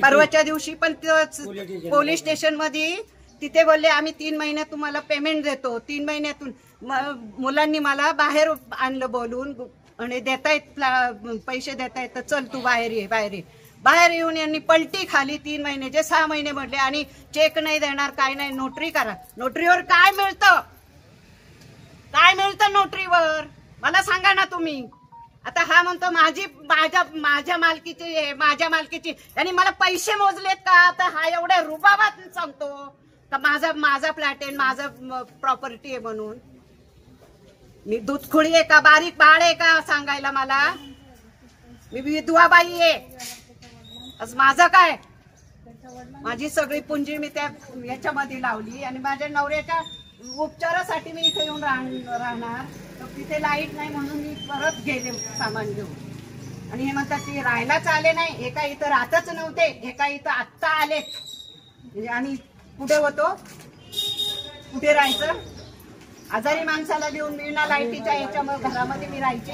परवाच्या दिवशी पण पोलीस स्टेशन मध्ये तिथे बोलले आम्ही 3 महिन्यात तुम्हाला पेमेंट देतो. 3 महिन्यातून मुलांनी मला बाहेर आणलं बोलून आणि देतायत पैसे देतायत तर चल तू बाहेर ये बाहेर ये. बाहेर येऊन यांनी पलटी खाली 3 महिने जे 6 महिने म्हटले आणि चेक नाही देणार काय नाही नोटरी करा. नोटरीवर काय मिळतं? काय मिळतं नोटरीवर मला सांगा ना तुम्ही. आता हा म्हणतो माझ्या मालकीची यांनी मला पैसे मोजलेत का? आता हा एवढ्या रुबाबात सांगतो का माझा फ्लॅट आहे माझा प्रॉपर्टी आहे म्हणून. मी दूधखोळी आहे का बारीक बाळ आहे का सांगायला मला? मी विधवा बाई आहे. आज माझं काय? माझी सगळी पुंजी मी त्या याच्यामध्ये लावली आणि माझ्या नवऱ्याच्या उपचारासाठी मी इथे येऊन राहणार. तर तिथे लाईट नाही म्हणून मी परत गेले सामान घेऊन आणि हे म्हणतात की राहायलाच आले नाही. एका इथं राहतच नव्हते एका इथं आत्ता आलेत. म्हणजे आम्ही कुठे होतो कुठे राहायचं? आजारी माणसाला देऊन मी ना लाईटीच्या याच्यामुळे घरामध्ये मी राहायचे.